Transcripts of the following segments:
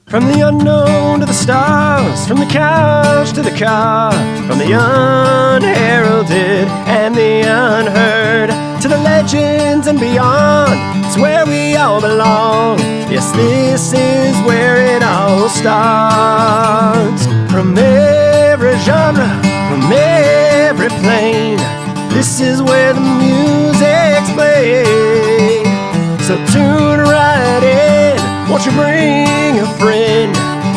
From the unknown to the stars, from the couch to the car, from the unheralded and the unheard, to the legends and beyond, it's where we all belong. Yes, this is where it all starts. From every genre, from every plane, this is where the music's played. So tune right in, won't you bring a friend?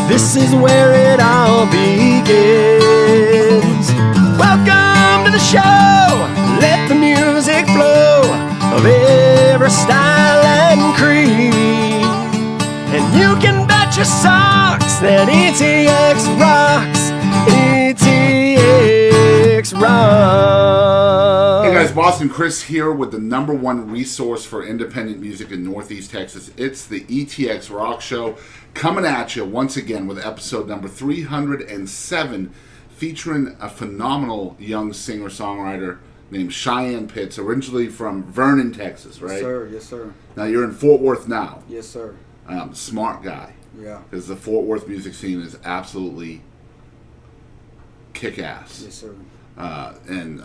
This is where it all begins. Welcome to the show, let the music flow of every style and creed. And you can bet your socks that ETX rocks, ETX rocks. Hey guys, Boston Chris here with the #1 resource for independent music in Northeast Texas. It's the ETX Rock Show, coming at you once again with episode number 307, featuring a phenomenal young singer-songwriter named Cheyenne Pitts, originally from Vernon, Texas, right? Yes, sir. Yes, sir. Now you're in Fort Worth now. Yes, sir. Smart guy. Yeah. Because the Fort Worth music scene is absolutely kick-ass. Yes, sir. And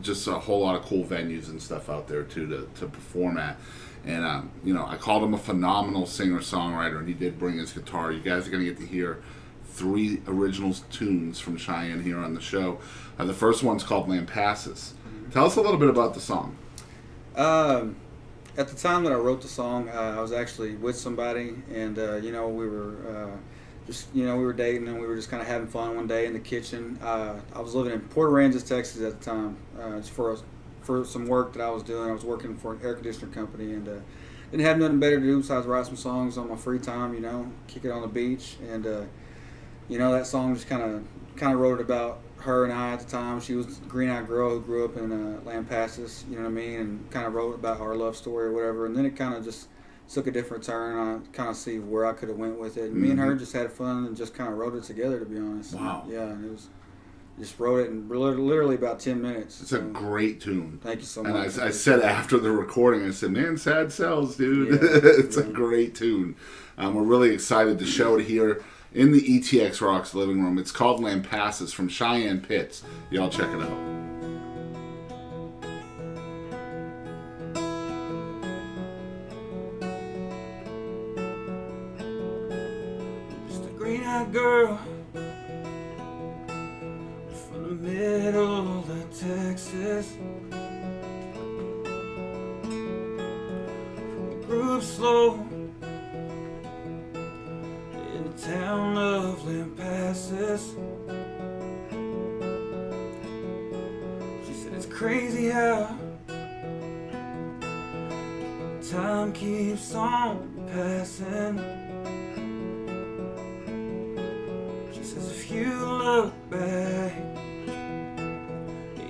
just a whole lot of cool venues and stuff out there too to perform at. And I called him a phenomenal singer-songwriter, and he did bring his guitar. You guys are going to get to hear 3 original tunes from Cheyenne here on the show. The first one's called Lampasses. Mm-hmm. Tell us a little bit about the song. At the time that I wrote the song, I was actually with somebody, and we were we were dating, and we were just kind of having fun one day in the kitchen. I was living in Port Aransas, Texas at the time, just for some work that I was doing. I was working for an air conditioner company, and didn't have nothing better to do besides write some songs on my free time. Kick it on the beach, and that song just kind of wrote it about her and I at the time. She was a green-eyed girl who grew up in Lampasas, you know what I mean, and kind of wrote about our love story or whatever. And then it kind of just took a different turn. I kind of see where I could have went with it. And me and her just had fun and just kind of wrote it together, to be honest. Wow. And, yeah, and it was just wrote it in literally about 10 minutes. It's a great tune. Thank you so and much. I said after the recording, I said, man, sad sells, dude. Yeah, It's a great tune. We're really excited to show it here in the ETX Rocks living room. It's called Lampasses from Cheyenne Pitts. Y'all check it out. Just a green-eyed girl from the middle of Texas. Grew up slow in the town of Lampasas. She said it's crazy how time keeps on passing. She says if you look back,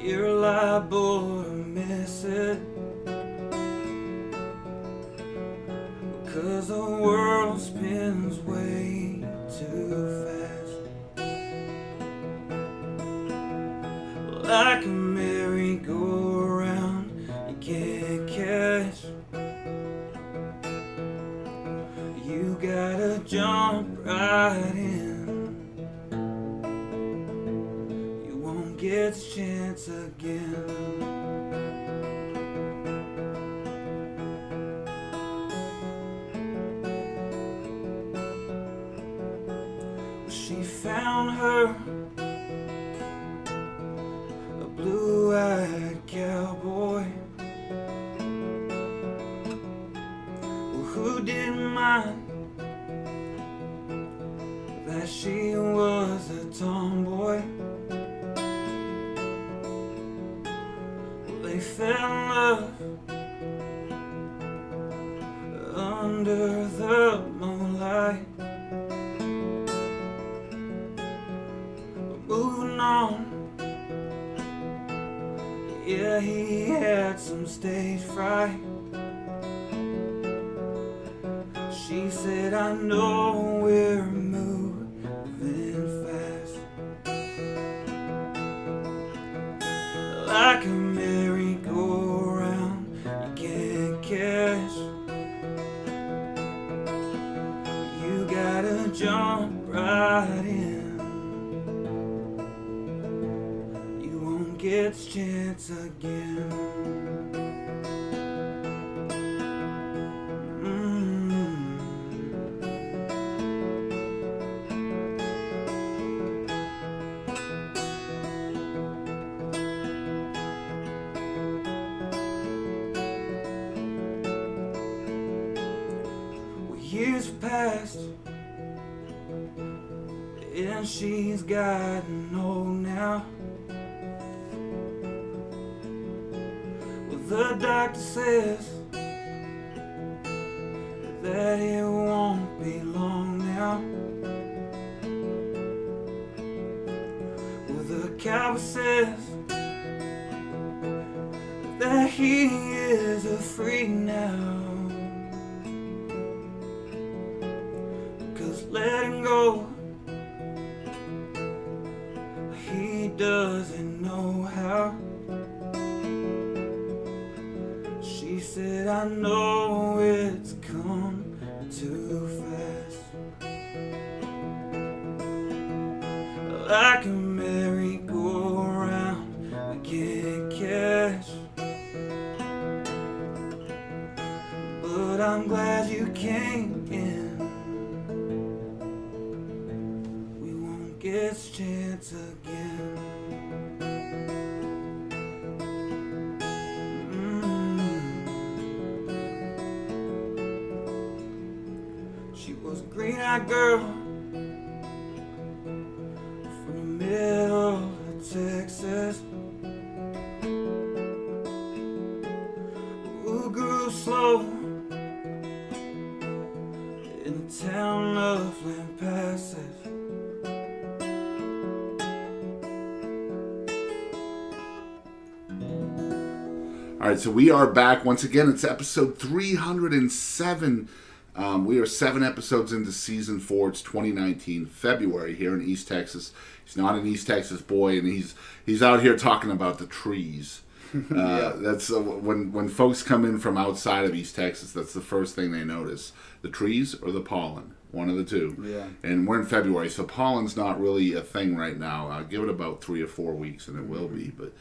you're liable to miss it, because the world spins way too fast, like a merry-go-round you can't catch. You gotta jump right in, you won't get the chance again. She found her a blue-eyed cowboy who didn't mind that she was a tomboy. They fell in love under the moonlight. Moving on, yeah, he had some stage fright. She said, I know we're moving fast, like a merry-go-round you can't catch. You gotta jump right in. You won't get this chance again. Years have passed, and she's gotten old now. Well, the doctor says that it won't be long now. Well, the cowboy says that he is a freak now. Letting go, he doesn't know how. She said, I know it's come too fast, like a merry-go-round I can't catch. But I'm glad you came in. This chance again. She was a green-eyed girl from the middle of Texas, who grew slow in the town of Lampasas. All right, so we are back once again. It's episode 307. We are 7 episodes into season 4. It's 2019 February here in East Texas. He's not an East Texas boy, and he's out here talking about the trees. That's when folks come in from outside of East Texas. That's the first thing they notice: the trees or the pollen. One of the two. Yeah. And we're in February, so pollen's not really a thing right now. Give it about 3 or 4 weeks, and it will be. But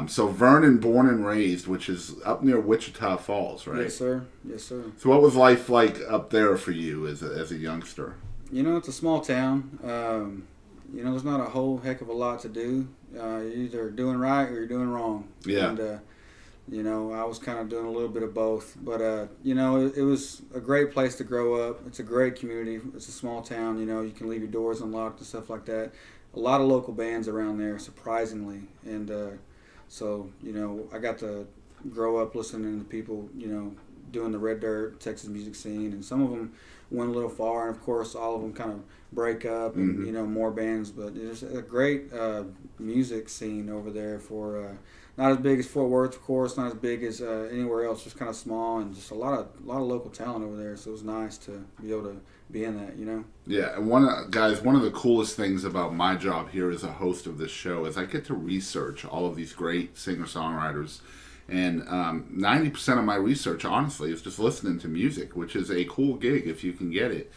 so Vernon, born and raised, which is up near Wichita Falls, right? Yes, sir. Yes, sir. So what was life like up there for you as a youngster? You know, it's a small town. You know, there's not a whole heck of a lot to do. You're either doing right or you're doing wrong. Yeah. And, you know, I was kind of doing a little bit of both. But, you know, it was a great place to grow up. It's a great community. It's a small town. You know, you can leave your doors unlocked and stuff like that. A lot of local bands around there, surprisingly. And so, you know, I got to grow up listening to people, you know, doing the red dirt Texas music scene. And some of them went a little far. And, of course, all of them kind of break up and, you know, more bands. But there's a great music scene over there for not as big as Fort Worth, of course, not as big as anywhere else, just kind of small, and just a lot of local talent over there. So it was nice to be able to be in that, you know. Yeah, and one of the coolest things about my job here as a host of this show is I get to research all of these great singer-songwriters, and 90% of my research, honestly, is just listening to music, which is a cool gig if you can get it.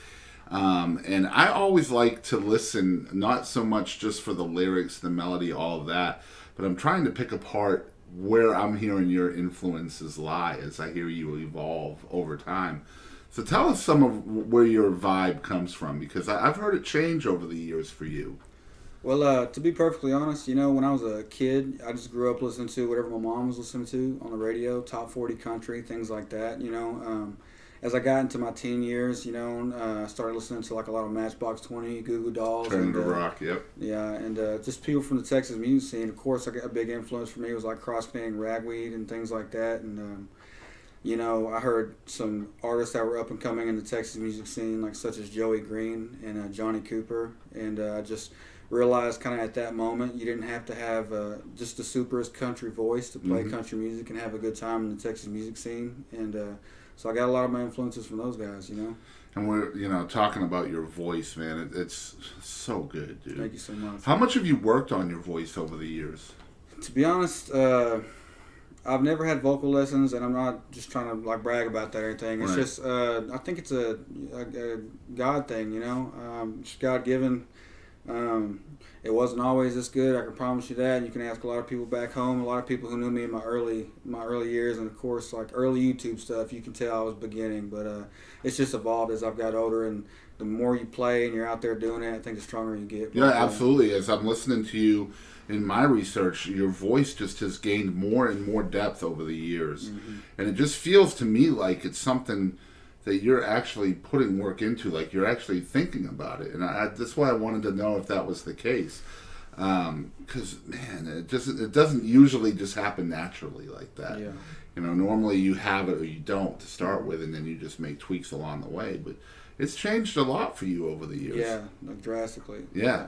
And I always like to listen, not so much just for the lyrics, the melody, all of that, but I'm trying to pick apart where I'm hearing your influences lie as I hear you evolve over time. So tell us some of where your vibe comes from, because I've heard it change over the years for you. Well, to be perfectly honest, you know, when I was a kid, I just grew up listening to whatever my mom was listening to on the radio, top 40 country, things like that, you know. As I got into my teen years, you know, I started listening to like a lot of Matchbox 20, Goo Goo Dolls. Turning to rock, yep. Yeah, and just people from the Texas music scene. Of course, a big influence for me was like Cross Canning Ragweed and things like that. And, you know, I heard some artists that were up and coming in the Texas music scene, like such as Joey Green and Johnny Cooper. And I just realized kind of at that moment you didn't have to have just the superest country voice to play country music and have a good time in the Texas music scene. And so I got a lot of my influences from those guys, you know. And we're, you know, talking about your voice, man. It's so good, dude. Thank you so much. How much have you worked on your voice over the years? To be honest, I've never had vocal lessons, and I'm not just trying to like brag about that or anything. It's Right. just I think it's a God thing, you know, just God given. It wasn't always this good. I can promise you that. You can ask a lot of people back home, a lot of people who knew me in my early years, and of course, like early YouTube stuff. You can tell I was beginning, but it's just evolved as I've got older, and the more you play and you're out there doing it, I think the stronger you get. Yeah, absolutely. As I'm listening to you in my research, your voice just has gained more and more depth over the years. Mm-hmm. And it just feels to me like it's something that you're actually putting work into, like you're actually thinking about it. And that's why I wanted to know if that was the case. Because, man, it doesn't usually just happen naturally like that. Yeah. You know, normally you have it or you don't to start with, and then you just make tweaks along the way. But it's changed a lot for you over the years. Yeah, like drastically. Yeah.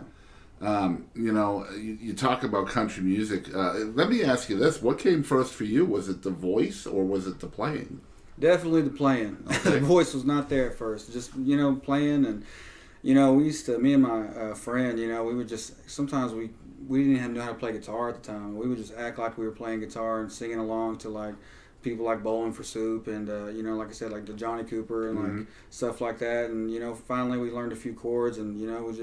You know, you talk about country music. Let me ask you this. What came first for you? Was it the voice or was it the playing? Definitely the playing. The voice was not there at first. Just, you know, playing. And, you know, we used to, me and my friend, you know, we would just, sometimes we didn't even know how to play guitar at the time. We would just act like we were playing guitar and singing along to, like, people like Bowling for Soup and, you know, like I said, like the Johnny Cooper and, like, stuff like that. And, you know, finally we learned a few chords and, you know,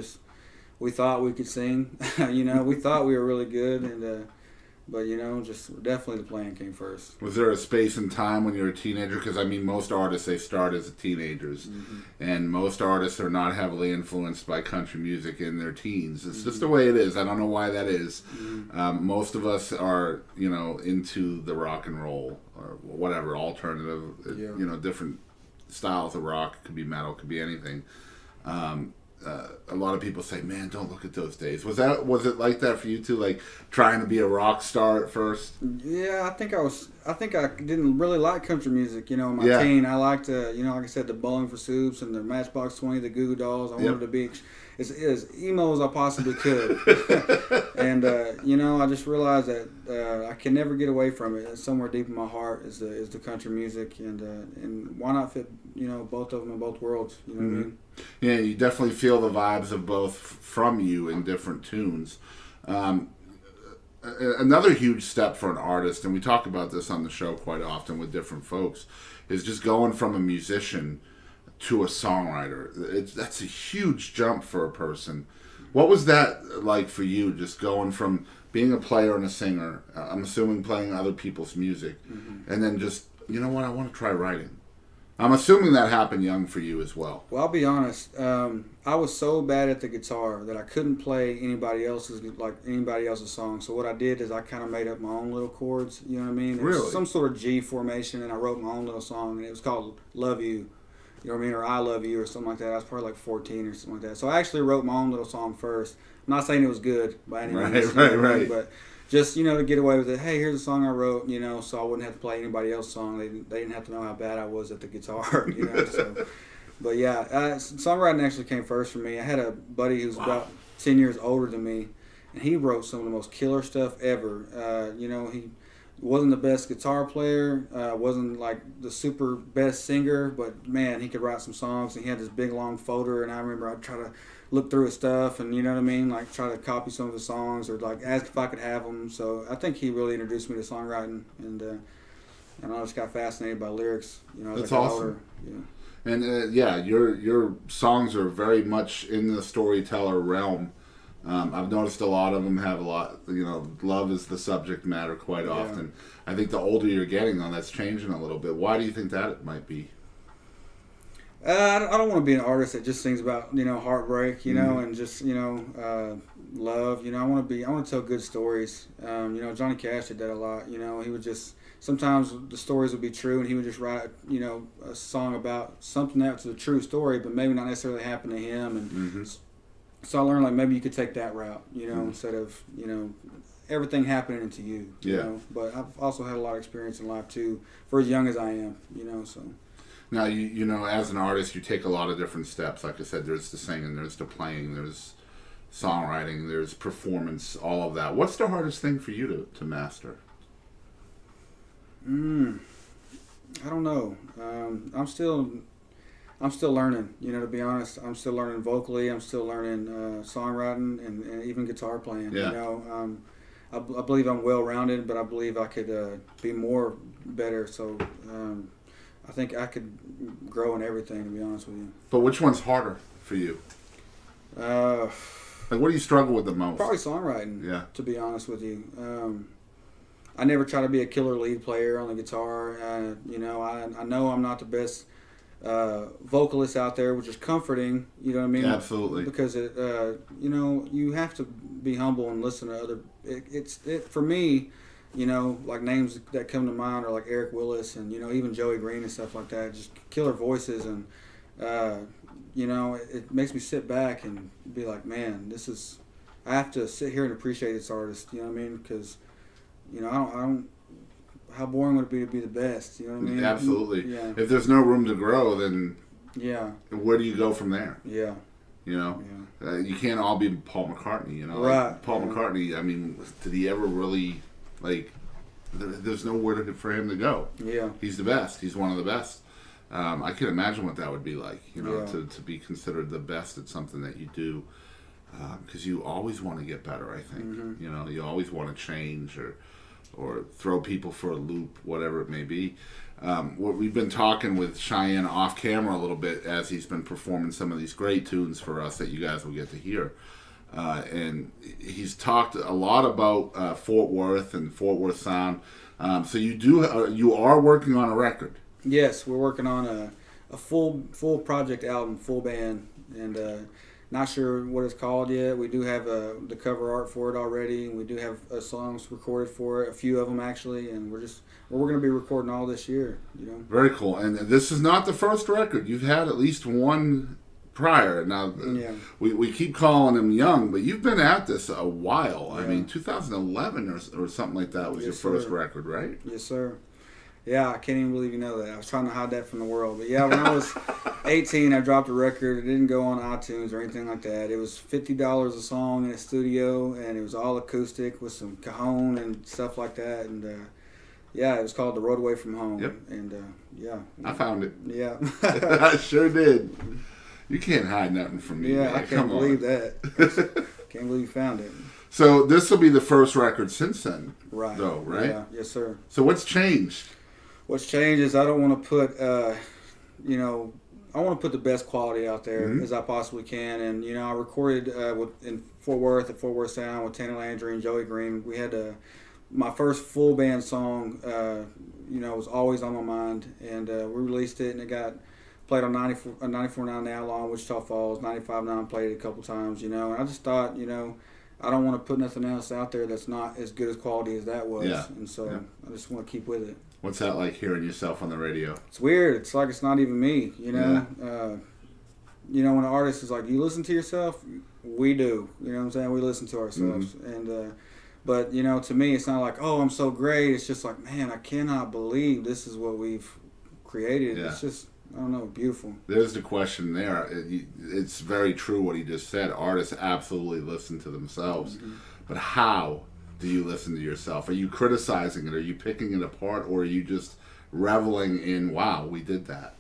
we thought we could sing. You know, we thought we were really good. And, but, you know, just definitely the playing came first. Was there a space and time when you were a teenager? Because, I mean, most artists, they start as teenagers. And most artists are not heavily influenced by country music in their teens. It's just the way it is. I don't know why that is. Most of us are, you know, into the rock and roll or whatever, alternative, you know, different styles of rock. It could be metal, it could be anything. A lot of people say, "Man, don't look at those days." Was it like that for you too? Like trying to be a rock star at first? Yeah, I think I didn't really like country music. You know, in my teen, I liked, you know, like I said, the Bowling for Soups and the Matchbox 20, the Goo Goo Dolls. I wanted to be as emo as I possibly could. And you know, I just realized that I can never get away from it. Somewhere deep in my heart is the country music, and why not fit, you know, both of them in both worlds? You know what I mean? Yeah, you definitely feel the vibes of both from you in different tunes. Another huge step for an artist, and we talk about this on the show quite often with different folks, is just going from a musician to a songwriter. That's a huge jump for a person. What was that like for you, just going from being a player and a singer, I'm assuming playing other people's music, and then just, you know what, I want to try writing? I'm assuming that happened young for you as well. Well, I'll be honest. I was so bad at the guitar that I couldn't play anybody else's song. So what I did is I kind of made up my own little chords. You know what I mean? It was some sort of G formation, and I wrote my own little song, and it was called "Love You." You know what I mean? Or "I Love You" or something like that. I was probably like 14 or something like that. So I actually wrote my own little song first. I'm not saying it was good by any means. Right. But just, you know, to get away with it. Hey, here's a song I wrote, you know, so I wouldn't have to play anybody else's song. They didn't have to know how bad I was at the guitar, you know. So, but yeah, songwriting actually came first for me. I had a buddy who's about 10 years older than me, and he wrote some of the most killer stuff ever. You know, he wasn't the best guitar player, wasn't like the super best singer, but man, he could write some songs. And he had this big long folder, and I remember I'd try to look through his stuff, and you know what I mean, like try to copy some of his songs or like ask if I could have them. So I think he really introduced me to songwriting, and I just got fascinated by lyrics. You know, as That's I got awesome. older. Yeah. And yeah, your songs are very much in the storyteller realm. I've noticed a lot of them have a lot, you know, love is the subject matter quite often. I think the older you're getting, though, that's changing a little bit. Why do you think that might be? I don't want to be an artist that just sings about, you know, heartbreak, you know, and just, you know, love. You know, I want to tell good stories. You know, Johnny Cash did that a lot. You know, he would just, sometimes the stories would be true, and he would just write, you know, a song about something that's a true story, but maybe not necessarily happened to him. And so I learned, like, maybe you could take that route, you know, instead of, you know, everything happening to you. You know? But I've also had a lot of experience in life too, for as young as I am. You know, so. Now, you know, as an artist, you take a lot of different steps. Like I said, there's the singing, there's the playing, there's songwriting, there's performance, all of that. What's the hardest thing for you to master? I don't know. I'm still learning, you know, to be honest. I'm still learning vocally. I'm still learning songwriting and even guitar playing. You know, I believe I'm well-rounded, but I believe I could be more better. So I think I could grow in everything, to be honest with you. But which one's harder for you? Like, what do you struggle with the most? Probably songwriting, Yeah. to be honest with you. I never try to be a killer lead player on the guitar. You know, I know I'm not the best vocalist out there, which is comforting. You know what I mean? Absolutely. Because you know, you have to be humble and listen to other. For me, you know, like names that come to mind are like Eric Willis and, you know, even Joey Green and stuff like that. Just killer voices, and you know, it makes me sit back and be like, man, I have to sit here and appreciate this artist. You know what I mean? Because, you know, I don't. How boring would it be to be the best? You know what I mean? Absolutely. Yeah. If there's no room to grow, then Yeah. where do you go from there? Yeah. You know, Yeah. you can't all be Paul McCartney. You know, Right. Like Paul Yeah. McCartney. I mean, did he ever really like? There's nowhere for him to go. Yeah. He's the best. He's one of the best. I can imagine what that would be like. You know, Yeah. to be considered the best at something that you do, because you always want to get better. I think. Mm-hmm. You know, you always want to change or throw people for a loop, whatever it may be. We've been talking with Cheyenne off camera a little bit as he's been performing some of these great tunes for us that you guys will get to hear. And he's talked a lot about Fort Worth and Fort Worth sound. So you are working on a record. Yes, we're working on a full project album, full band, and not sure what it's called yet. We do have the cover art for it already, and we do have songs recorded for it, a few of them actually, and we're going to be recording all this year. You know. Very cool. And this is not the first record. You've had at least one prior. Now, Yeah. we keep calling him young, but you've been at this a while. I Yeah. mean, 2011 or something like that was Yes, your first sir. record, right? Yes, sir. Yeah, I can't even believe you know that. I was trying to hide that from the world. But yeah, when I was 18, I dropped a record. It didn't go on iTunes or anything like that. It was $50 a song in a studio, and it was all acoustic with some cajon and stuff like that. And yeah, it was called The Road Away From Home. Yep. And yeah. I found it. Yeah. I sure did. You can't hide nothing from me. Yeah, man. I can't Come believe on. that. Can't believe you found it. So this will be the first record since then, Right. though, right? Yeah. Yes, sir. So what's changed? What's changed is I don't want to put, you know, I want to put the best quality out there Mhm. as I possibly can. And, you know, I recorded in Fort Worth at Fort Worth Sound with Tanner Landry and Joey Green. We had my first full band song, you know, was always on my mind. And we released it, and it got played on 94.9 The Outlaw in Wichita Falls. 95.9 played it a couple times, you know. And I just thought, you know, I don't want to put nothing else out there that's not as good as quality as that was. Yeah. And so Yeah. I just want to keep with it. What's that like hearing yourself on the radio? It's weird. It's like it's not even me, you know. You know, when an artist is like, "You listen to yourself," we do. You know what I'm saying? We listen to ourselves, and but you know, to me, it's not like, "Oh, I'm so great." It's just like, man, I cannot believe this is what we've created. Yeah. It's just, I don't know, beautiful. There's the question there. It's very true what he just said. Artists absolutely listen to themselves. Mm-hmm. But how do you listen to yourself? Are you criticizing it? Are you picking it apart? Or are you just reveling in, wow, we did that?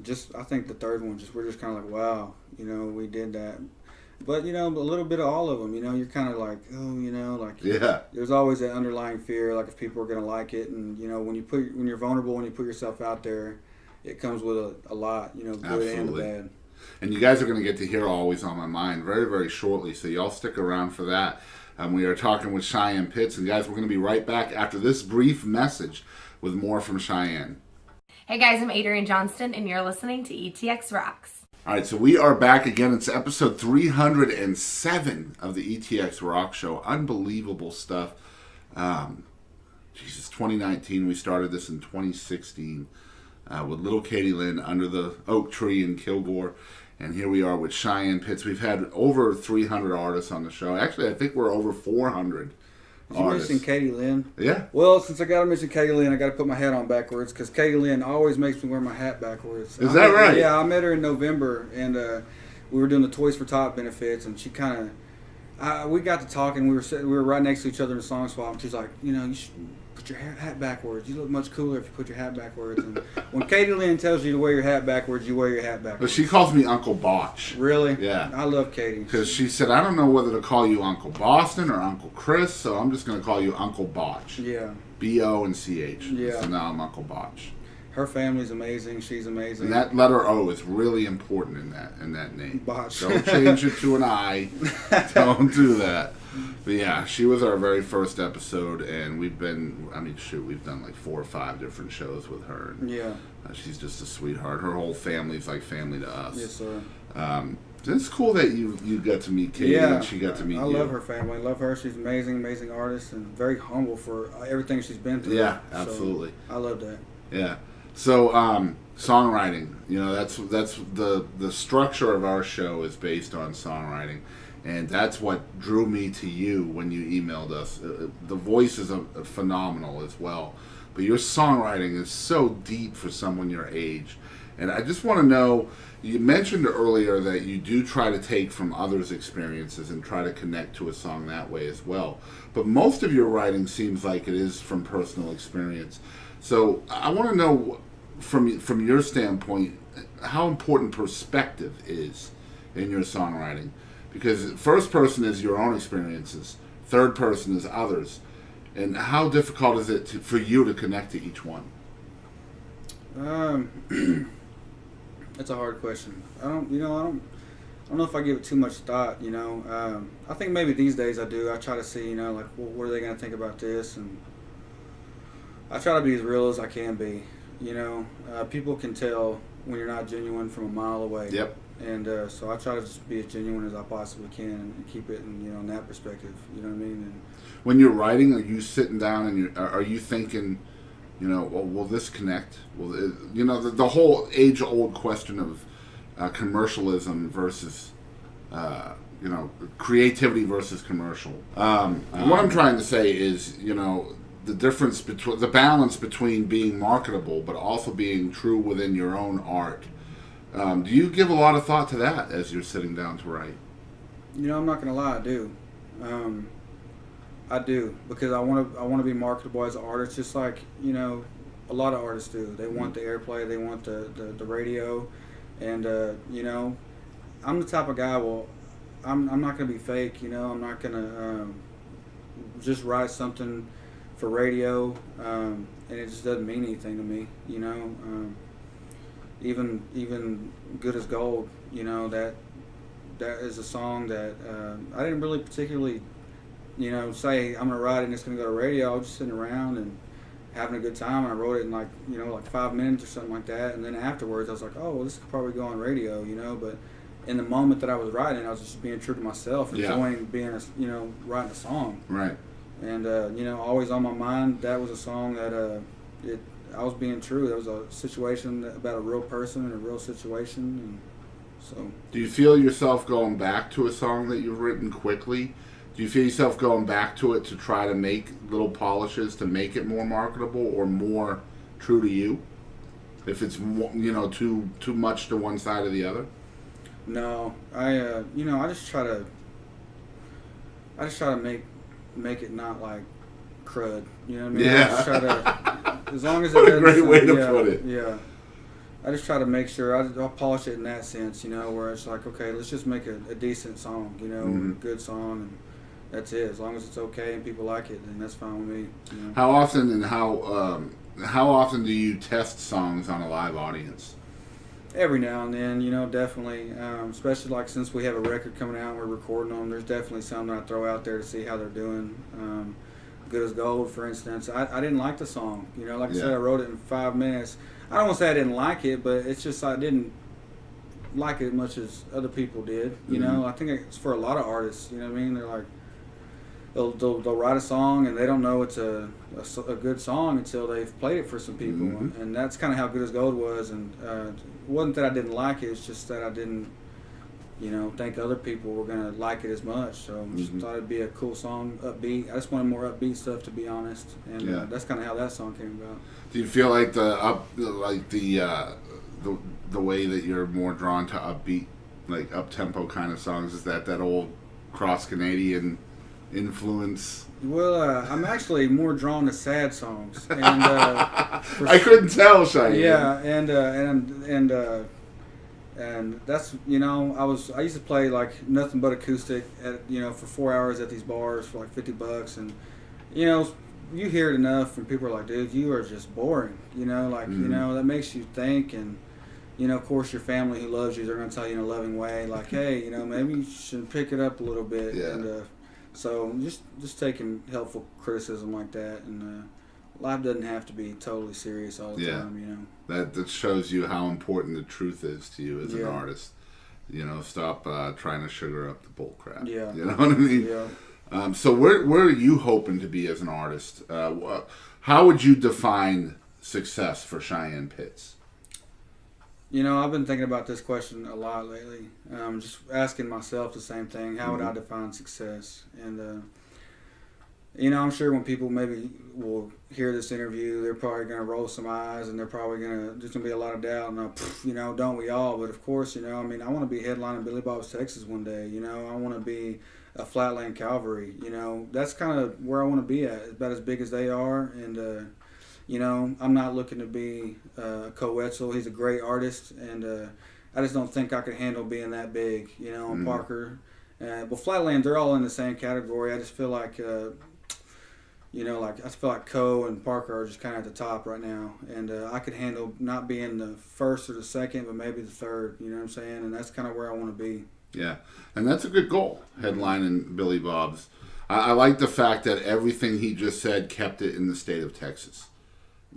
Just, I think the third one, we're just kind of like, wow, you know, we did that. But, you know, a little bit of all of them, you know, you're kind of like, oh, you know, like, Yeah. there's always that underlying fear, like if people are going to like it. And, you know, when you're vulnerable, when you put yourself out there, it comes with a lot, you know, good Absolutely. and bad. And you guys are going to get to hear Always on My Mind very, very shortly. So y'all stick around for that. We are talking with Cheyenne Pitts. And guys, we're going to be right back after this brief message with more from Cheyenne. Hey guys, I'm Adrienne Johnston, and you're listening to ETX ROCKS. All right, so we are back again. It's episode 307 of the ETX Rock Show. Unbelievable stuff. Jesus, 2019. We started this in 2016 with little Kadie Lynn under the oak tree in Kilgore. And here we are with Cheyenne Pitts. We've had over 300 artists on the show. Actually, I think we're over 400 Did you artists. mention Kadie Lynn? Yeah. Well, since I got to mention Kadie Lynn, I got to put my hat on backwards because Kadie Lynn always makes me wear my hat backwards. Is that right? Yeah, I met her in November, and we were doing the Toys for Tot benefits, and she kind of, we got to talking. We were right next to each other in the song swap, and she's like, you know, put your hat backwards. You look much cooler if you put your hat backwards. And when Kadie Lynn tells you to wear your hat backwards, you wear your hat backwards. But she calls me Uncle Botch. Really? Yeah. I love Kadie. Because she said, I don't know whether to call you Uncle Boston or Uncle Chris, so I'm just going to call you Uncle Botch. Yeah. B-O-and-C-H. Yeah. So now I'm Uncle Botch. Her family's amazing. She's amazing. And that letter O is really important in that name. Botch. Don't change it to an I. Don't do that. But yeah, she was our very first episode, and we've done like 4 or 5 different shows with her. And, Yeah. she's just a sweetheart. Her whole family's like family to us. Yes, sir. It's cool that you got to meet Kadie and she got to meet you. I love her family. I love her. She's amazing, amazing artist, and very humble for everything she's been through. Yeah, absolutely. So, I love that. Yeah. So songwriting, that's the structure of our show is based on songwriting, and that's what drew me to you when you emailed us. The voice is phenomenal as well, but your songwriting is so deep for someone your age. And I just want to know, you mentioned earlier that you do try to take from others' experiences and try to connect to a song that way as well. But most of your writing seems like it is from personal experience. So I want to know, from your standpoint, how important perspective is in your songwriting. Because first person is your own experiences, third person is others. And how difficult is it for you to connect to each one? That's a hard question. I don't know if I give it too much thought. I think maybe these days I do. I try to see, like, what are they gonna think about this, and I try to be as real as I can be. People can tell when you're not genuine from a mile away. Yep. And so I try to just be as genuine as I possibly can and keep it in that perspective. You know what I mean? And when you're writing, are you sitting down and are you thinking, well, will this connect? Will the whole age-old question of commercialism versus creativity versus commercial. What I'm trying to say is, the difference between the balance between being marketable but also being true within your own art. Do you give a lot of thought to that as you're sitting down to write? I'm not gonna lie, I do. I do, because I want to be marketable as an artist, just like a lot of artists do. They want the airplay, they want the radio, and I'm the type of guy. Well, I'm not gonna be fake. I'm not gonna just write something for radio, and it just doesn't mean anything to me. Even Good as Gold. That is a song that I didn't really particularly say I'm gonna write it and it's gonna go to radio. I was just sitting around and having a good time, and I wrote it in like 5 minutes or something like that. And then afterwards I was like, oh, well, this could probably go on radio, but in the moment that I was writing, I was just being true to myself, enjoying being writing a song. Right. And always on my mind, that was a song that I was being true. That was a situation about a real person and a real situation, and so. Do you feel yourself going back to a song that you've written quickly? Do you feel yourself going back to it to try to make little polishes to make it more marketable or more true to you? If it's too much to one side or the other? No, I just try to make it not like crud. You know what I mean? Yeah. I just try to, as long as it what a doesn't great sound, way to put it. Yeah. I just try to make sure I'll polish it in that sense, where it's like, okay, let's just make a decent song, Mm-hmm. a good song, and that's it. As long as it's okay and people like it, then that's fine with me. How often and how often do you test songs on a live audience? Every now and then, definitely. Especially like since we have a record coming out and we're recording them, there's definitely some that I throw out there to see how they're doing. Good as Gold, for instance. I didn't like the song. Like I said, I wrote it in 5 minutes. I don't want to say I didn't like it, but it's just I didn't like it as much as other people did. I think it's for a lot of artists. You know what I mean? They're like, they'll write a song and they don't know it's a good song until they've played it for some people. Mm-hmm. And that's kind of how Good as Gold was. And it wasn't that I didn't like it, it's just that I didn't think other people were going to like it as much. So I just thought it'd be a cool song, upbeat. I just wanted more upbeat stuff, to be honest. And that's kind of how that song came about. Do you feel like the way that you're more drawn to upbeat, like up-tempo kind of songs, is that old cross-Canadian influence? Well, I'm actually more drawn to sad songs, and I couldn't tell, Cheyenne. yeah, and that's I used to play like nothing but acoustic at for 4 hours at these bars for like $50, and you hear it enough from people are like, dude, you are just boring, that makes you think, and of course your family who loves you, they're going to tell you in a loving way, like, hey, maybe you should pick it up a little bit, Yeah. and so just taking helpful criticism like that, and life doesn't have to be totally serious all the time, That shows you how important the truth is to you as an Yeah. artist. Stop trying to sugar up the bull crap. Yeah. You know what I mean? Yeah. So where are you hoping to be as an artist? How would you define success for Cheyenne Pitts? I've been thinking about this question a lot lately. Just asking myself the same thing. How would I define success? And, I'm sure when people maybe will hear this interview, they're probably going to roll some eyes, and they're probably there's going to be a lot of doubt. And, don't we all? But of course, I want to be headlining Billy Bob's Texas one day. I want to be a Flatland Calvary. That's kind of where I want to be at, about as big as they are. And, I'm not looking to be Coetzel. He's a great artist, and I just don't think I could handle being that big, and Parker. But Flatland, they're all in the same category. I just feel like, I feel like Co and Parker are just kind of at the top right now. And I could handle not being the first or the second, but maybe the third, you know what I'm saying? And that's kind of where I want to be. Yeah, and that's a good goal, headlining Billy Bob's. I like the fact that everything he just said kept it in the state of Texas.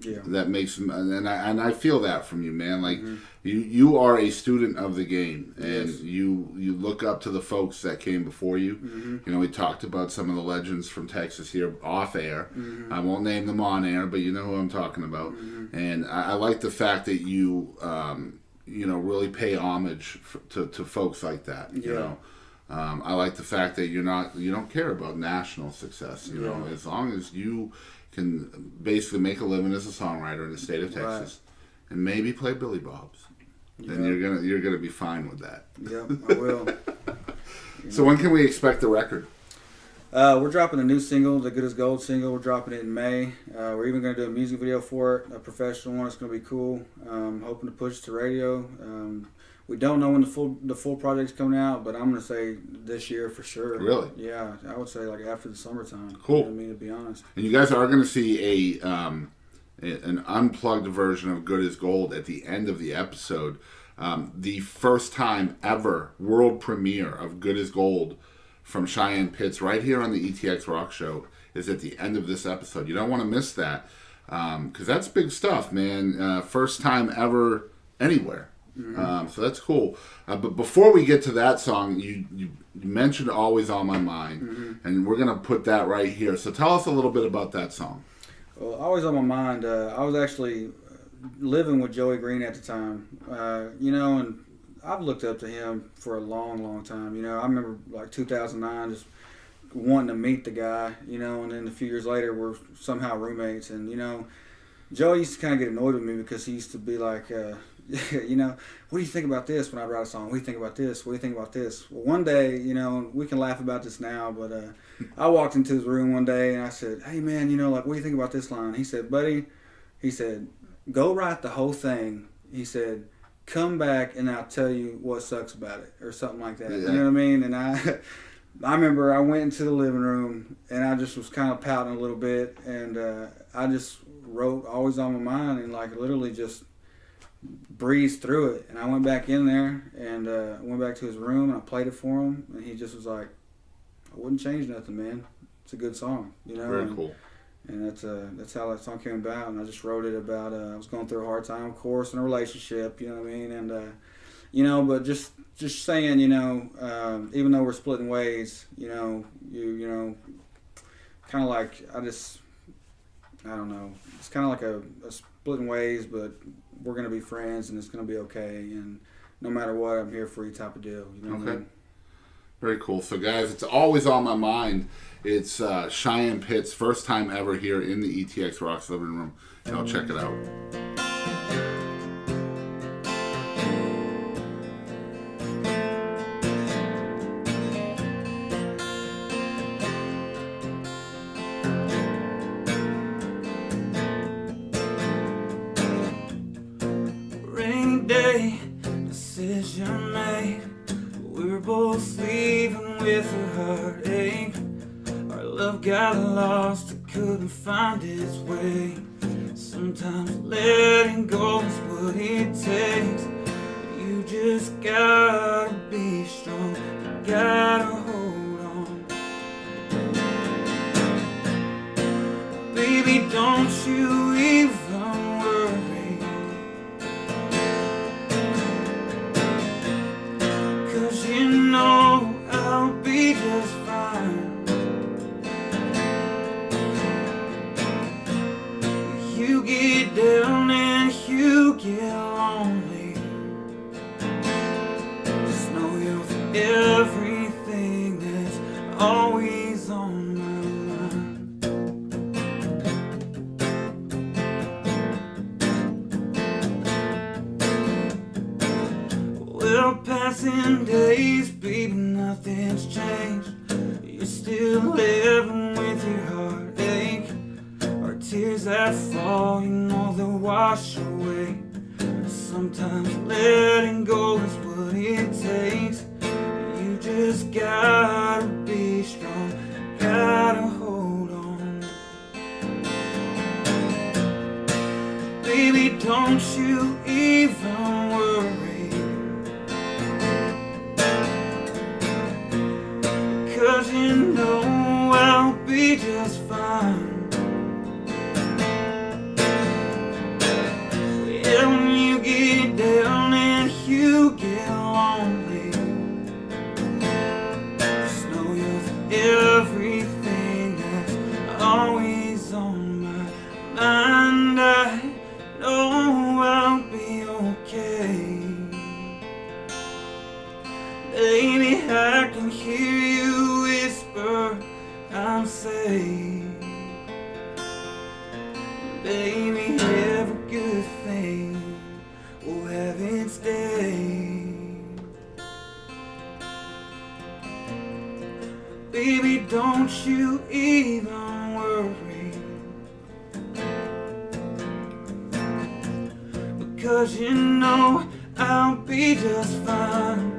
Yeah. That makes him, and I feel that from you, man. Like you are a student of the game, and Yes. you look up to the folks that came before you. We talked about some of the legends from Texas here off air. I won't name them on air, but you know who I'm talking about. And I like the fact that you really pay homage to folks like that. I like the fact that you don't care about national success. As long as you can basically make a living as a songwriter in the state of Texas, and maybe play Billy Bob's, then you're gonna be fine with that. Yep, I will. So when can we expect the record? We're dropping a new single, the Good as Gold single. We're dropping it in May. We're even going to do a music video for it, a professional one. It's going to be cool. Hoping to push it to radio. We don't know when the full project's coming out, but I'm going to say this year for sure. Really? Yeah, I would say like after the summertime. Cool. You know what I mean, to be honest. And you guys are going to see an unplugged version of Good as Gold at the end of the episode. The first time ever world premiere of Good as Gold from Cheyenne Pitts right here on the ETX ROCKS show is at the end of this episode. You don't want to miss that, because that's big stuff, man. First time ever anywhere. So that's cool. But before we get to that song, you mentioned Always on My Mind, and we're going to put that right here. So tell us a little bit about that song. Well, Always on My Mind, I was actually living with Joey Green at the time, and I've looked up to him for a long, long time. I remember like 2009 just wanting to meet the guy, and then a few years later we're somehow roommates. And, Joey used to kind of get annoyed with me because he used to be like, what do you think about this when I write a song? What do you think about this? What do you think about this? Well, one day, we can laugh about this now, but I walked into his room one day and I said, hey, man, what do you think about this line? He said, buddy, go write the whole thing. He said, come back and I'll tell you what sucks about it, or something like that. Yeah. You know what I mean? And I remember I went into the living room and I just was kind of pouting a little bit, and I just wrote Always on My Mind and like literally just breezed through it. And I went back in there and went back to his room and I played it for him, and he just was like, I wouldn't change nothing, man. It's a good song, Very cool. And that's how that song came about. And I just wrote it about I was going through a hard time, of course, in a relationship. You know what I mean? And but just saying, even though we're splitting ways, you kind of like I don't know. It's kind of like a splitting ways, but we're gonna be friends, and it's gonna be okay. And no matter what, I'm here for you, type of deal. You know what I mean? Very cool. So, guys, it's Always on My Mind. It's Cheyenne Pitts' first time ever here in the ETX ROCKS living room. Y'all check it out. both leaving with a heartache. Our love got lost, it couldn't find its way. Sometimes letting go is what it takes. You just gotta be strong, you gotta hold on. Baby, don't you even worry, 'cause you know I'll be just fine. You get down and you get lonely, just know you're everything that's always on my mind. Well, passing days, baby, nothing's changed. You're still living with your heartache. Our tears that fall, you know they'll wash away. Sometimes letting go is what it takes. You just gotta be strong, gotta hold on. Baby, don't you even worry, 'cause you know I'll be just fine. Yeah, when you get down and you get lonely, just know you're everything that's always on my mind. I know I'll be okay. Baby, I can hear you whisper, I'm safe. Baby, every good thing will have its day. Baby, don't you even worry, because you know I'll be just fine.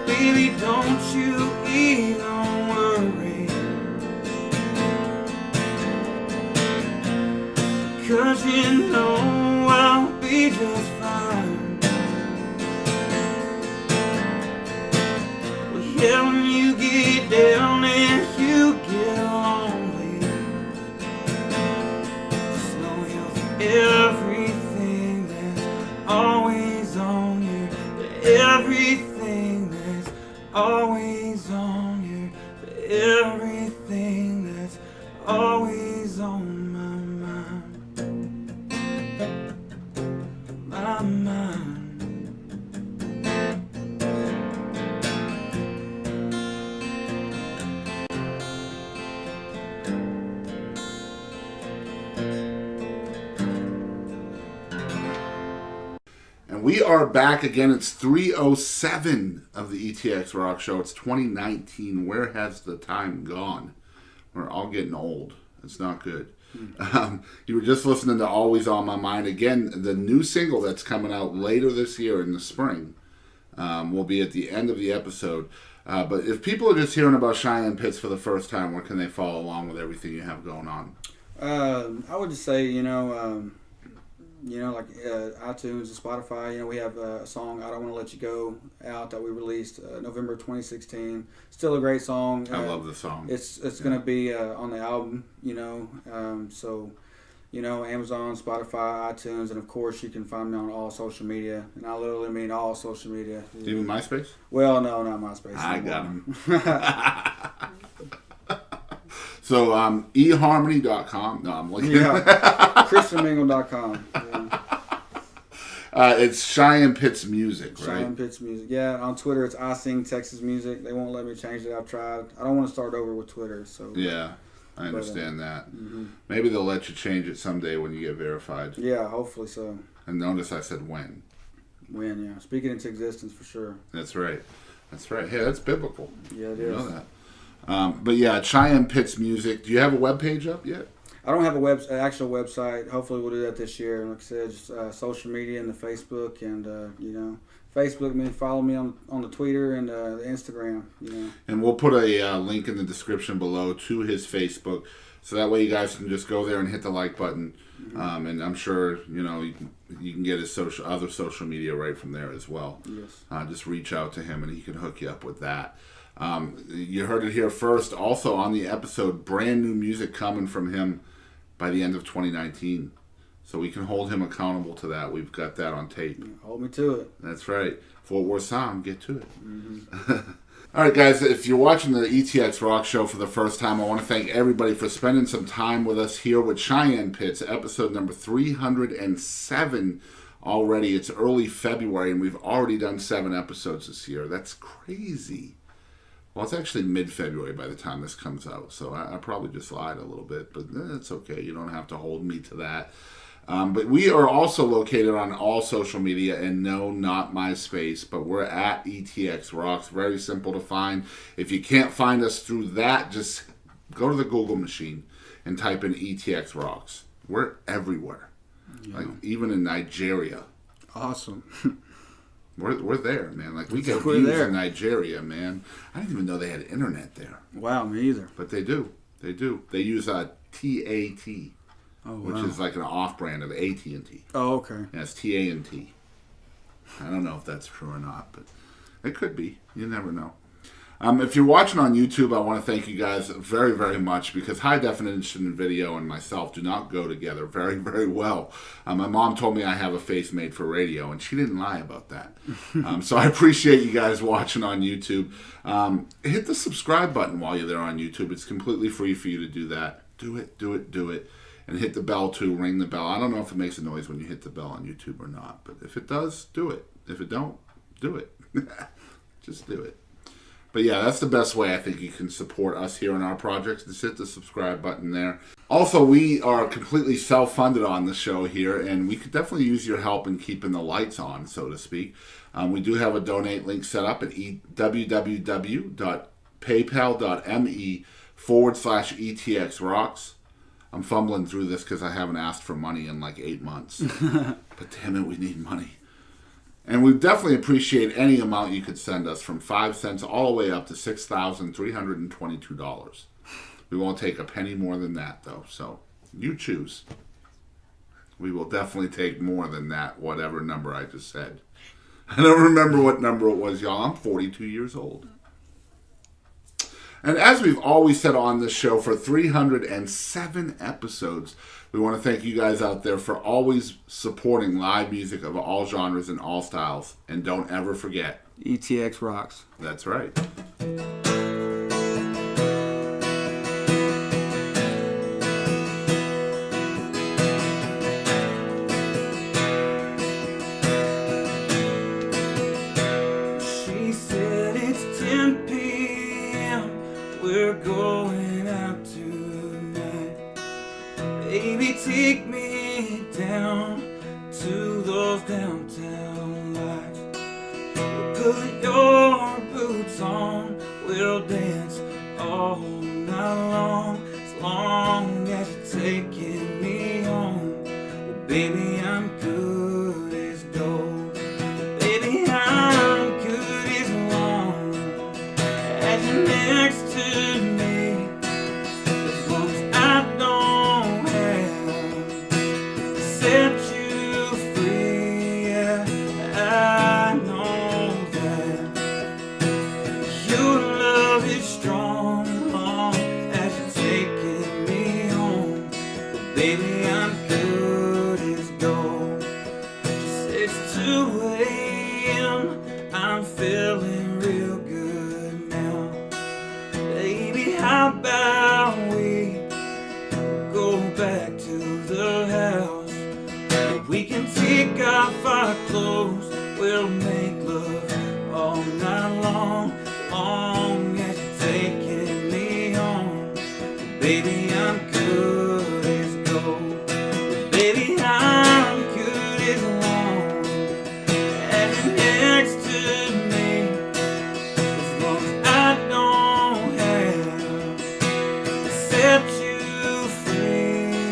Baby, don't you even worry, 'cause you know I'll be just fine. Well, yeah, when you get down and you get lonely, just know you're everything that's always on you. Everything that's always on you. Everything that's always on my mind. My mind. And we are back again. It's 3:07 of the ETX Rock Show. It's 2019. Where has the time gone? We're all getting old. It's not good. You were just listening to Always on My Mind. Again, the new single that's coming out later this year in the spring will be at the end of the episode. But if people are just hearing about Cheyenne Pitts for the first time, where can they follow along with everything you have going on? I would just say, like iTunes and Spotify, we have a song, I Don't Want to Let You Go, out that we released November 2016. Still a great song. I love the song. It's going to be on the album, so, Amazon, Spotify, iTunes, and of course you can find me on all social media. And I literally mean all social media. Even MySpace? Well, no, not MySpace. I got them. So, eharmony.com. No, I'm looking. Yeah, christianmingle.com. Yeah. It's Cheyenne Pitts Music, right? Cheyenne Pitts Music. Yeah, on Twitter it's I Sing Texas Music. They won't let me change it. I've tried. I don't want to start over with Twitter. So yeah, I understand that. Mm-hmm. Maybe they'll let you change it someday when you get verified. Yeah, hopefully so. And notice I said when. When, yeah. Speak it into existence for sure. That's right. That's right. Hey, that's biblical. Yeah, it you is. know that. But yeah, Cheyenne Pitts Music. Do you have a webpage up yet? I don't have an actual website. Hopefully, we'll do that this year. And like I said, just social media and the Facebook, and Facebook. Follow me on the Twitter and the Instagram. And we'll put a link in the description below to his Facebook, so that way you guys can just go there and hit the like button. And I'm sure you can get his other social media right from there as well. Yes. Just reach out to him and he can hook you up with that. You heard it here first. Also on the episode, brand new music coming from him by the end of 2019. So we can hold him accountable to that. We've got that on tape. Hold me to it. That's right. Fort Worth Sound, get to it. All right, guys, if you're watching the ETX Rock Show for the first time, I want to thank everybody for spending some time with us here with Cheyenne Pitts, episode number 307 already. It's early February, and we've already done 7 episodes this year. That's crazy. Well, it's actually mid-February by the time this comes out, so I probably just lied a little bit, but it's okay. You don't have to hold me to that. But we are also located on all social media, and no, not MySpace, but we're at ETX Rocks. Very simple to find. If you can't find us through that, just go to the Google machine and type in ETX Rocks. We're everywhere, like even in Nigeria. Awesome. We're there, man. Like we get views in Nigeria, man. I didn't even know they had internet there. Wow, me either. But they do. They do. They use TAT. Oh, wow. Which is like an off-brand of AT&T. Oh, okay. Yeah, it's TANT. I don't know if that's true or not, but it could be. You never know. If you're watching on YouTube, I want to thank you guys very, very much, because high definition video and myself do not go together very, very well. My mom told me I have a face made for radio, and she didn't lie about that. So I appreciate you guys watching on YouTube. Hit the subscribe button while you're there on YouTube. It's completely free for you to do that. Do it, do it, do it. And hit the bell too, ring the bell. I don't know if it makes a noise when you hit the bell on YouTube or not, but if it does, do it. If it don't, do it. Just do it. But yeah, that's the best way I think you can support us here in our projects. Just hit the subscribe button there. Also, we are completely self-funded on the show here, and we could definitely use your help in keeping the lights on, so to speak. We do have a donate link set up at www.paypal.me/ETX Rocks. I'm fumbling through this because I haven't asked for money in like 8 months. But damn it, we need money. And we definitely appreciate any amount you could send us, from 5 cents all the way up to $6,322. We won't take a penny more than that, though. So you choose. We will definitely take more than that, whatever number I just said. I don't remember what number it was, y'all. I'm 42 years old. And as we've always said on this show, for 307 episodes, we want to thank you guys out there for always supporting live music of all genres and all styles. And don't ever forget, ETX Rocks. That's right. She said it's 10 p.m. We're going out tonight. Baby, take me down to those downtown lights. Put your boots on, we'll dance all night long. As long as you're taking me home. Well, baby, I'm good as gold. Baby, I'm good as long as you're next to me. As long as I don't have to set you free, yeah, I know that your love is strong, long as you're taking me home. Well, baby, I'm good as gold. She says it's 2 a.m. I'm feeling real good now. Baby, how about we go back to the house? We can take off our clothes, we'll make love all night long. Long as you're taking me home. Baby, I'm good as gold. Baby, I'm good as long as you're next to me. As long as I don't have to set you free,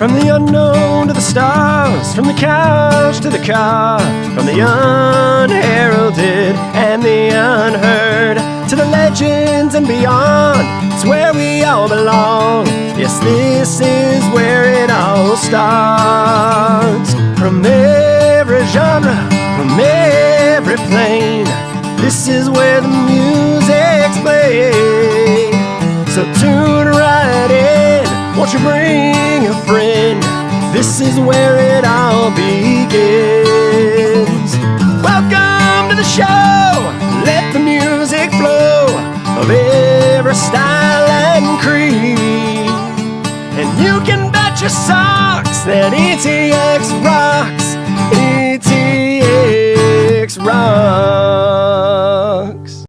From the unknown to the stars, from the couch to the car, from the unheralded and the unheard, to the legends and beyond, it's where we all belong. Yes, this is where it all starts. From every genre, from every plane, this is where the music's played. So tune right in, won't you bring a friend? This is where it all begins. Welcome to the show, let the music flow, of every style and creed. And you can bet your socks that ETX rocks, ETX rocks.